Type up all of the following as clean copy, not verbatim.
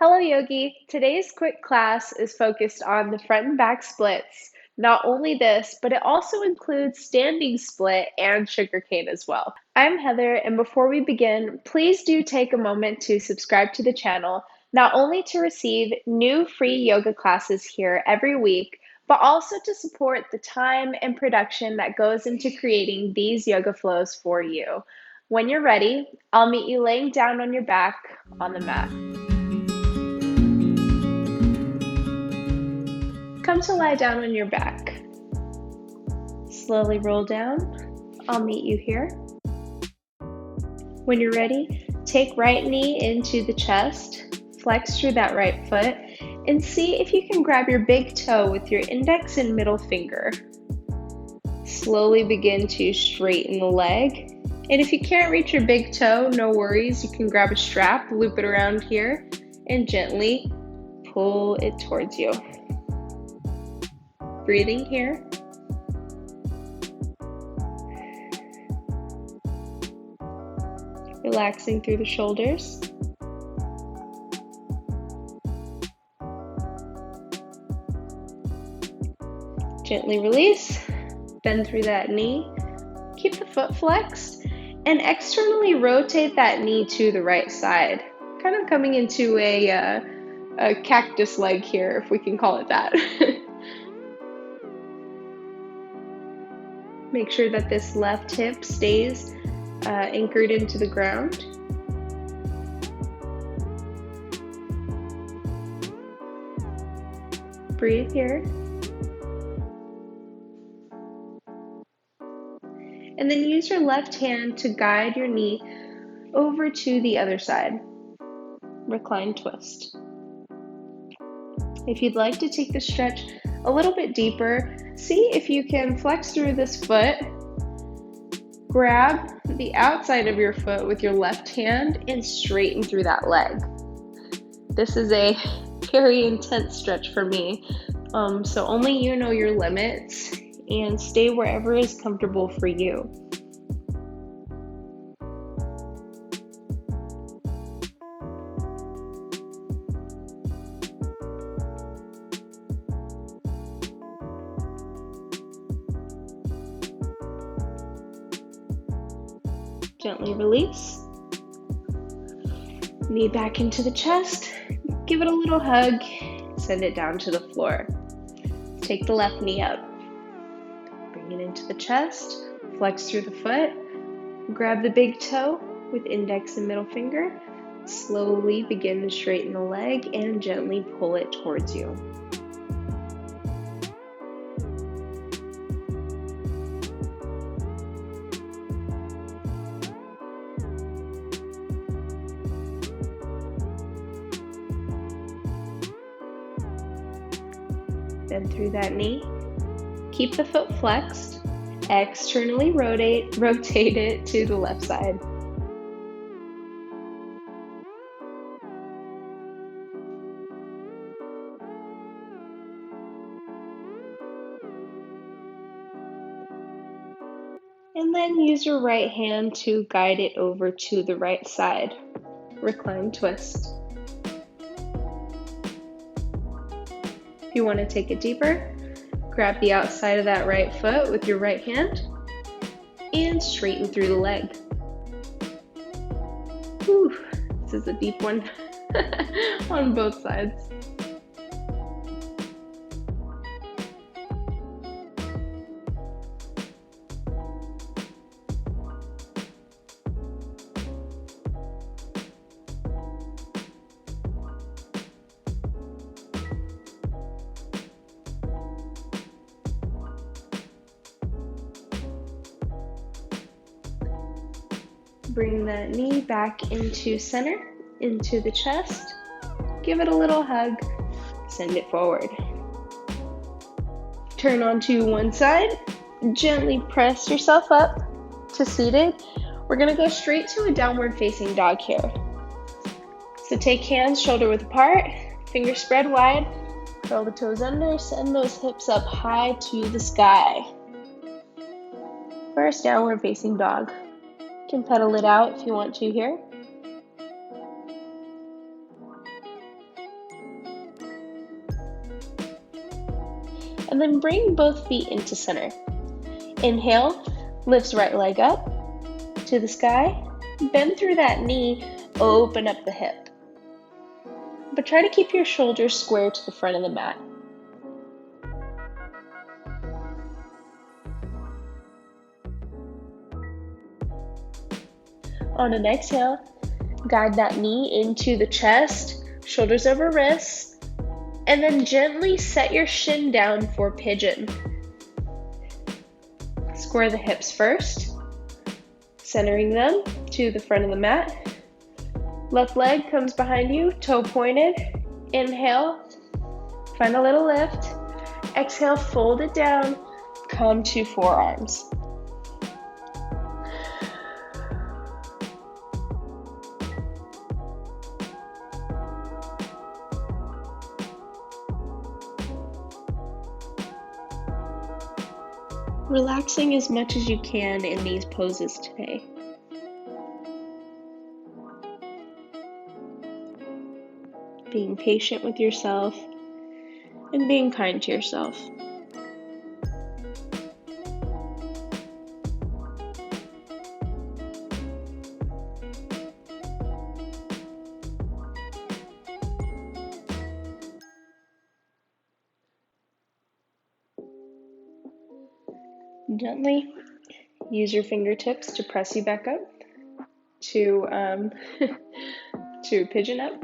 Hello, Yogi. Today's quick class is focused on the front and back splits. Not only this, but it also includes standing split and sugarcane as well. I'm Heather, and before we begin, please do take a moment to subscribe to the channel, not only to receive new free yoga classes here every week, but also to support the time and production that goes into creating these yoga flows for you. When you're ready, I'll meet you laying down on your back on the mat. Come to lie down on your back. Slowly roll down. I'll meet you here. When you're ready, take right knee into the chest, flex through that right foot, and see if you can grab your big toe with your index and middle finger. Slowly begin to straighten the leg. And if you can't reach your big toe, no worries. You can grab a strap, loop it around here, and gently pull it towards you. Breathing here. Relaxing through the shoulders. Gently release. Bend through that knee. Keep the foot flexed and externally rotate that knee to the right side. Kind of coming into a cactus leg here, if we can call it that. Make sure that this left hip stays anchored into the ground. Breathe here. And then use your left hand to guide your knee over to the other side. Recline twist. If you'd like to take the stretch a little bit deeper, see if you can flex through this foot. Grab the outside of your foot with your left hand and straighten through that leg. This is a very intense stretch for me, so only you know your limits and stay wherever is comfortable for you. Gently release. Knee back into the chest. Give it a little hug. Send it down to the floor. Take the left knee up. Bring it into the chest. Flex through the foot. Grab the big toe with index and middle finger. Slowly begin to straighten the leg and gently pull it towards you. Bend through that knee. Keep the foot flexed. Externally rotate it to the left side. And then use your right hand to guide it over to the right side. Recline twist. If you want to take it deeper, grab the outside of that right foot with your right hand and straighten through the leg. Whew, this is a deep one on both sides. Bring that knee back into center, into the chest. Give it a little hug. Send it forward. Turn onto one side. Gently press yourself up to seated. We're going to go straight to a downward facing dog here. So take hands shoulder width apart, fingers spread wide. Curl the toes under, send those hips up high to the sky. First downward facing dog. You can pedal it out if you want to here. And then bring both feet into center. Inhale, lifts right leg up to the sky. Bend through that knee, open up the hip. But try to keep your shoulders square to the front of the mat. On an exhale, guide that knee into the chest, shoulders over wrists, and then gently set your shin down for pigeon. Square the hips first, centering them to the front of the mat. Left leg comes behind you, toe pointed. Inhale, find a little lift. Exhale, fold it down, come to forearms. Relaxing as much as you can in these poses today. Being patient with yourself and being kind to yourself. Gently use your fingertips to press you back up to pigeon up.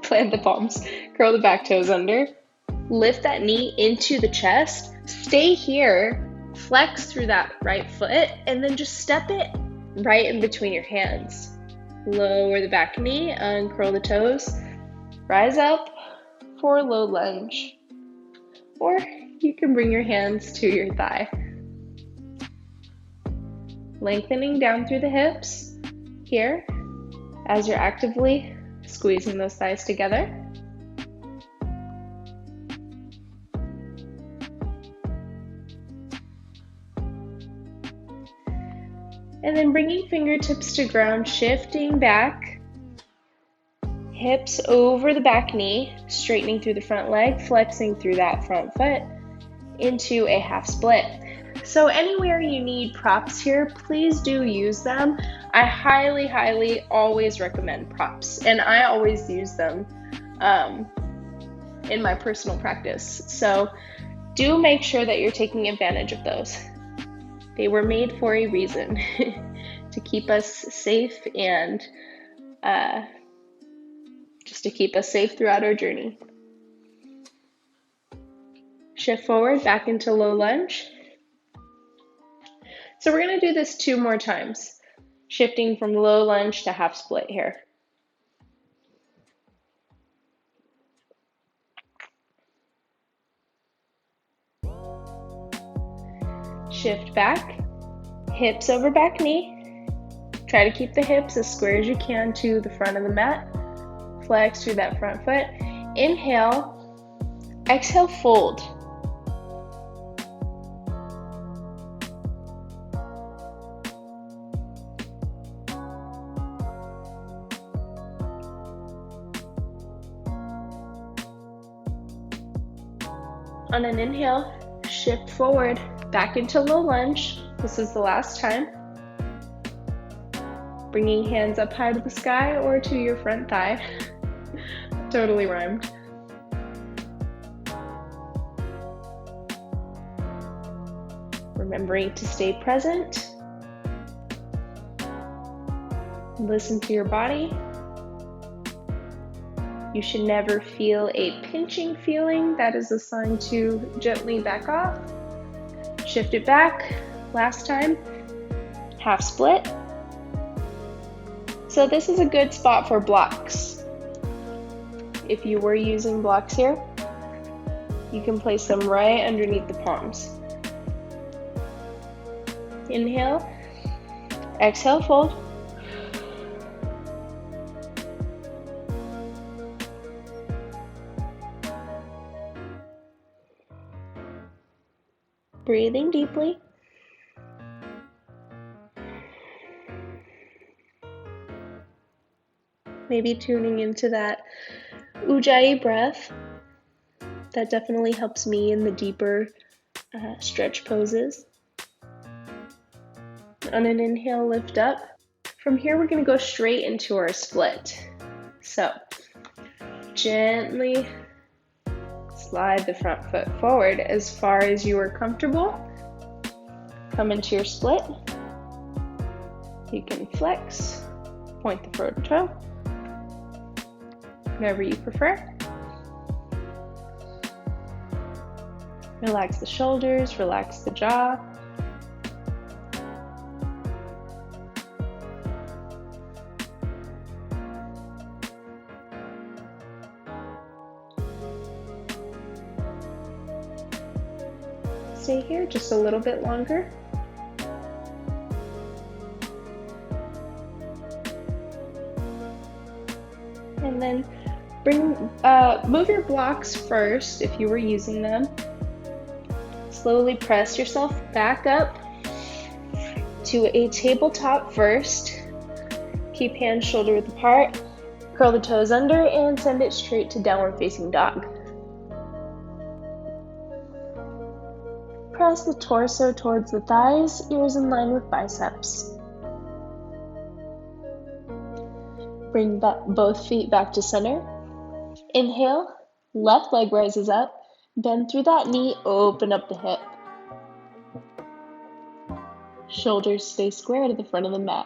Plant the palms, curl the back toes under, lift that knee into the chest, stay here, flex through that right foot, and then just step it right in between your hands. Lower the back knee, uncurl the toes, rise up for a low lunge, or you can bring your hands to your thigh. Lengthening down through the hips here as you're actively squeezing those thighs together. And then bringing fingertips to ground, shifting back, hips over the back knee, straightening through the front leg, flexing through that front foot into a half split. So anywhere you need props here, please do use them. I highly always recommend props, and I always use them in my personal practice. So do make sure that you're taking advantage of those. They were made for a reason, to keep us safe and just to keep us safe throughout our journey. Shift forward, back into low lunge. So we're going to do this 2 more times, shifting from low lunge to half split here. Shift back, hips over back knee. Try to keep the hips as square as you can to the front of the mat. Flex through that front foot. Inhale, exhale, fold. On an inhale, shift forward, back into low lunge. This is the last time. Bringing hands up high to the sky or to your front thigh. Totally rhymed. Remembering to stay present. Listen to your body. You should never feel a pinching feeling. That is a sign to gently back off. Shift it back. Last time, half split. So this is a good spot for blocks. If you were using blocks here, you can place them right underneath the palms. Inhale, exhale, fold. Breathing deeply. Maybe tuning into that ujjayi breath, That definitely helps me in the deeper stretch poses. On an inhale, lift up. From here, we're going to go straight into our split. So, gently slide the front foot forward as far as you are comfortable. Come into your split. You can flex, point the front toe, whatever you prefer. Relax the shoulders, relax the jaw. Stay here just a little bit longer. And then move your blocks first if you were using them. Slowly press yourself back up to a tabletop first. Keep hands shoulder width apart. Curl the toes under and send it straight to downward facing dog. Press the torso towards the thighs, ears in line with biceps. Bring both feet back to center. Inhale, left leg rises up. Bend through that knee, open up the hip. Shoulders stay square to the front of the mat.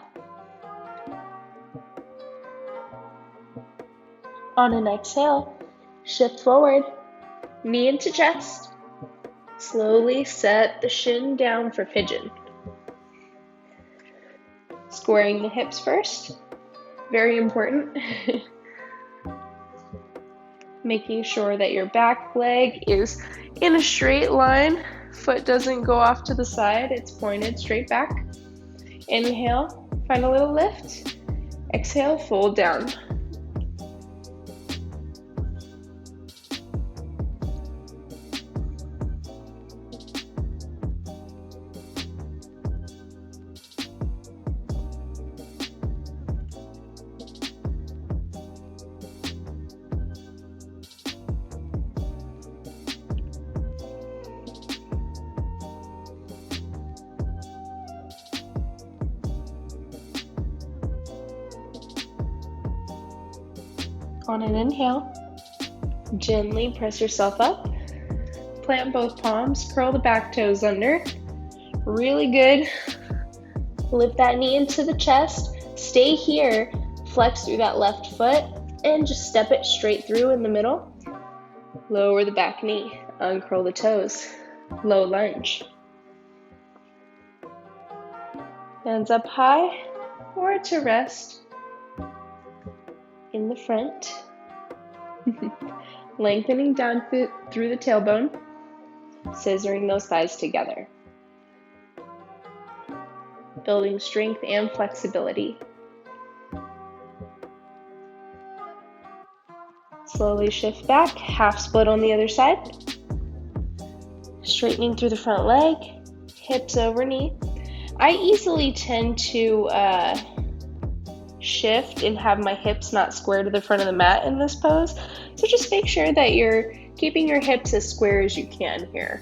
On an exhale, shift forward, knee into chest. Slowly set the shin down for pigeon. Squaring the hips first, very important. Making sure that your back leg is in a straight line. Foot doesn't go off to the side, it's pointed straight back. Inhale, find a little lift. Exhale, fold down. On an inhale, gently press yourself up. Plant both palms, curl the back toes under. Really good. Lift that knee into the chest. Stay here. Flex through that left foot and just step it straight through in the middle. Lower the back knee. Uncurl the toes. Low lunge. Hands up high or to rest in the front. Lengthening down through the tailbone. Scissoring those thighs together. Building strength and flexibility. Slowly shift back, half split on the other side. Straightening through the front leg, hips over knee. I easily tend to shift and have my hips not square to the front of the mat in this pose. So just make sure that you're keeping your hips as square as you can here.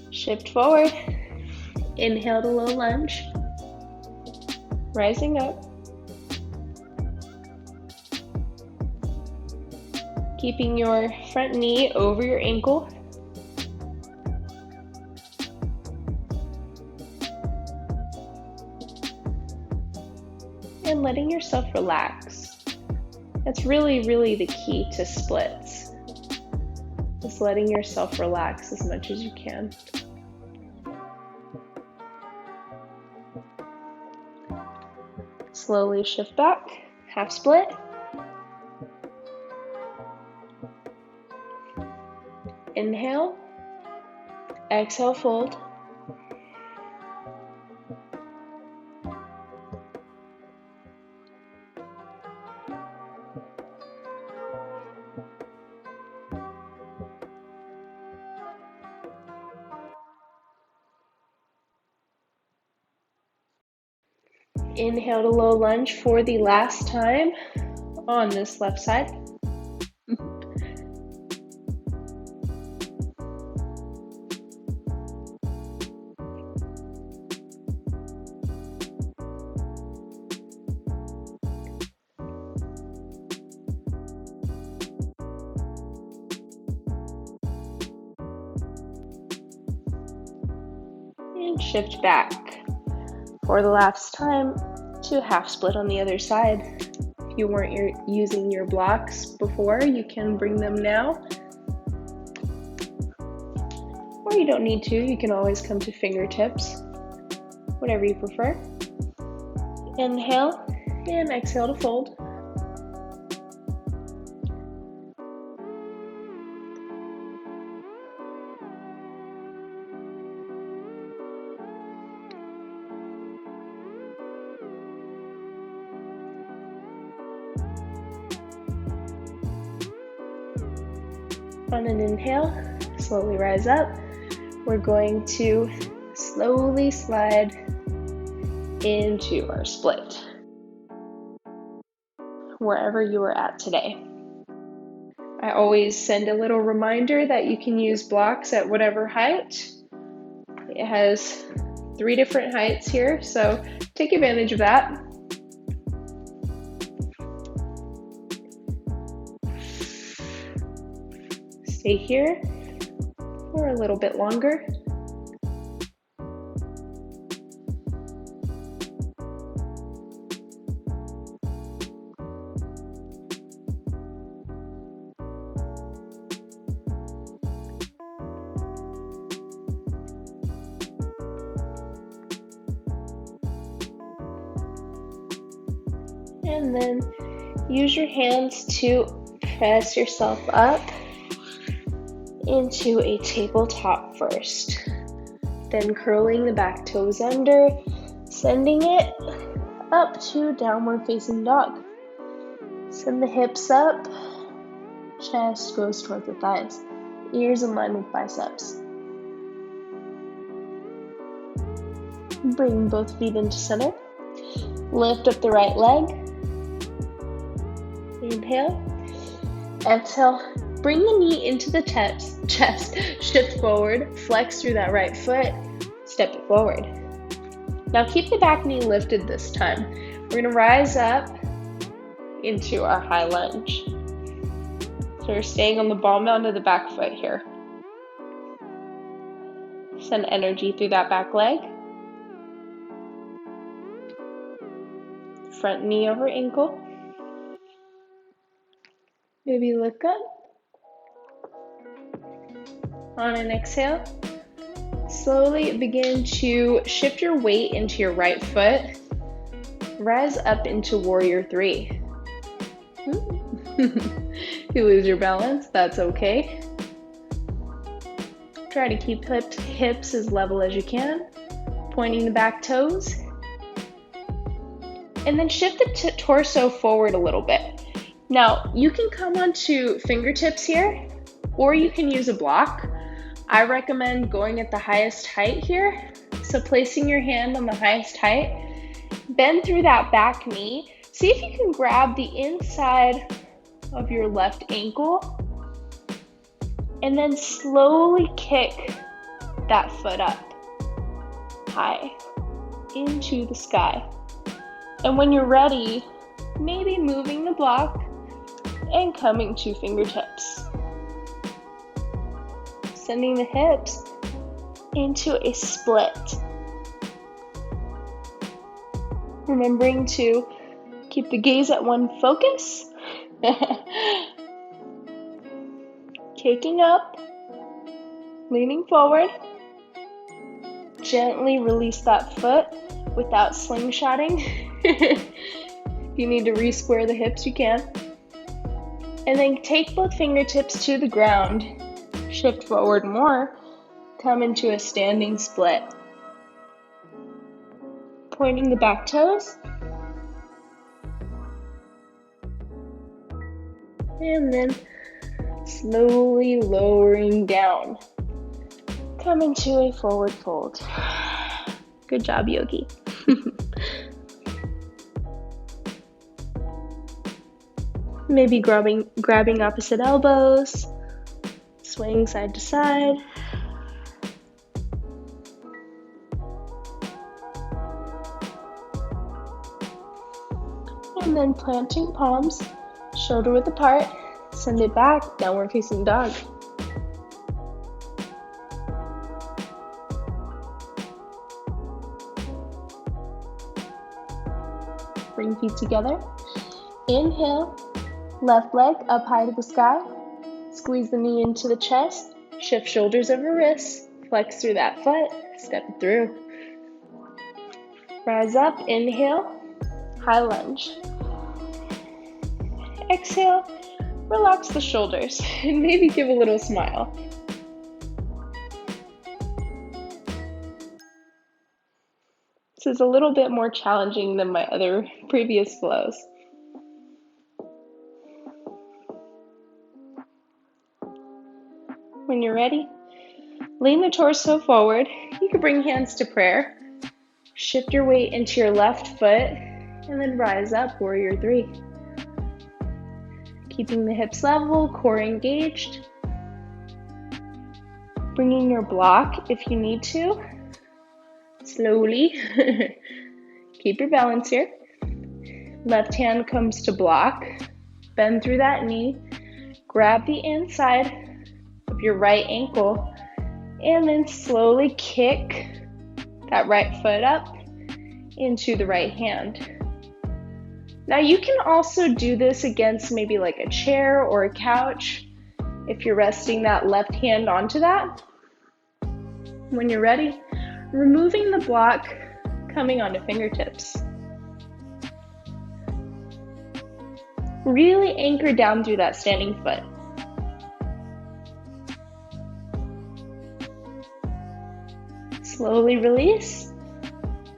Shift forward. Inhale to low lunge. Rising up. Keeping your front knee over your ankle. And letting yourself relax. That's really the key to splits. Just letting yourself relax as much as you can. Slowly shift back, half split. Inhale, exhale, fold. Inhale to low lunge for the last time on this left side. And shift back for the last time to half split on the other side. If you weren't using your blocks before, you can bring them now. Or you don't need to, you can always come to fingertips, whatever you prefer. Inhale and exhale to fold. On an inhale, slowly rise up. We're going to slowly slide into our split, wherever you are at today. I always send a little reminder that you can use blocks at whatever height. It has 3 different heights here, so take advantage of that. Stay here for a little bit longer. And then use your hands to press yourself up into a tabletop first. Then curling the back toes under, sending it up to downward facing dog. Send the hips up, chest goes towards the thighs, ears in line with biceps. Bring both feet into center. Lift up the right leg. Inhale. Exhale. Bring the knee into the chest. Shift forward. Flex through that right foot. Step it forward. Now keep the back knee lifted this time. We're going to rise up into our high lunge. So we're staying on the ball mound of the back foot here. Send energy through that back leg. Front knee over ankle. Maybe look up. On an exhale, slowly begin to shift your weight into your right foot. Rise up into warrior 3. You lose your balance, that's okay. Try to keep hips as level as you can, pointing the back toes. And then shift the torso forward a little bit. Now, you can come onto fingertips here, or you can use a block. I recommend going at the highest height here. So placing your hand on the highest height, bend through that back knee. See if you can grab the inside of your left ankle, and then slowly kick that foot up high into the sky. And when you're ready, maybe moving the block and coming to fingertips. Sending the hips into a split. Remembering to keep the gaze at one focus. Kicking up, leaning forward. Gently release that foot without slingshotting. If you need to re-square the hips, you can. And then take both fingertips to the ground. Shift forward more. Come into a standing split. Pointing the back toes. And then slowly lowering down. Come into a forward fold. Good job, Yogi. Maybe grabbing opposite elbows, swaying side to side. And then planting palms, shoulder width apart, send it back, downward facing dog. Bring feet together. Inhale, left leg up high to the sky. Squeeze the knee into the chest, shift shoulders over wrists, flex through that foot, step it through. Rise up, inhale, high lunge. Exhale, relax the shoulders and maybe give a little smile. This is a little bit more challenging than my other previous flows. When you're ready, lean the torso forward. You can bring hands to prayer. Shift your weight into your left foot and then rise up, warrior three. Keeping the hips level, core engaged. Bringing your block if you need to. Slowly. Keep your balance here. Left hand comes to block. Bend through that knee. Grab the inside of your right ankle and then slowly kick that right foot up into the right hand. Now you can also do this against maybe like a chair or a couch if you're resting that left hand onto that. When you're ready, removing the block, coming onto fingertips. Really anchor down through that standing foot. Slowly release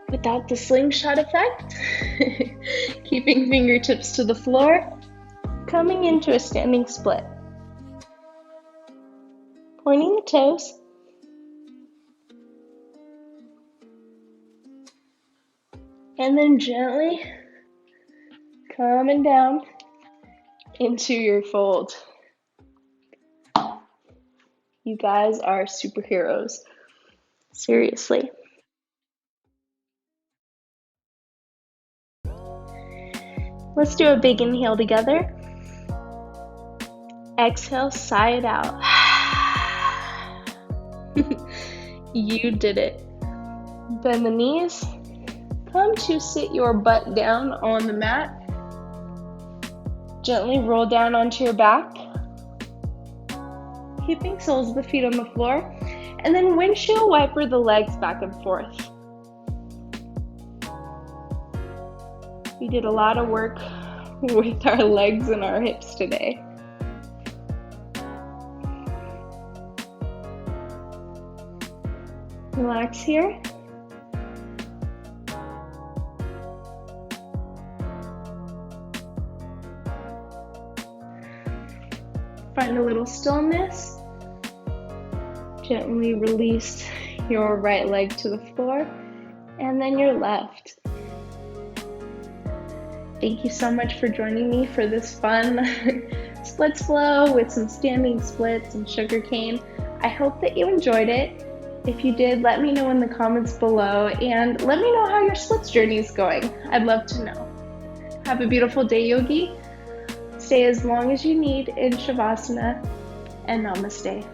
without the slingshot effect. Keeping fingertips to the floor, coming into a standing split. Pointing the toes. And then gently coming down into your fold. You guys are superheroes. Seriously. Let's do a big inhale together. Exhale, sigh it out. You did it. Bend the knees. Come to sit your butt down on the mat. Gently roll down onto your back. Keeping soles of the feet on the floor. And then windshield wiper the legs back and forth. We did a lot of work with our legs and our hips today. Relax here. Find a little stillness. Gently release your right leg to the floor and then your left. Thank you so much for joining me for this fun splits flow with some standing splits and sugarcane. I hope that you enjoyed it. If you did, let me know in the comments below and let me know how your splits journey is going. I'd love to know. Have a beautiful day, yogi. Stay as long as you need in shavasana and namaste.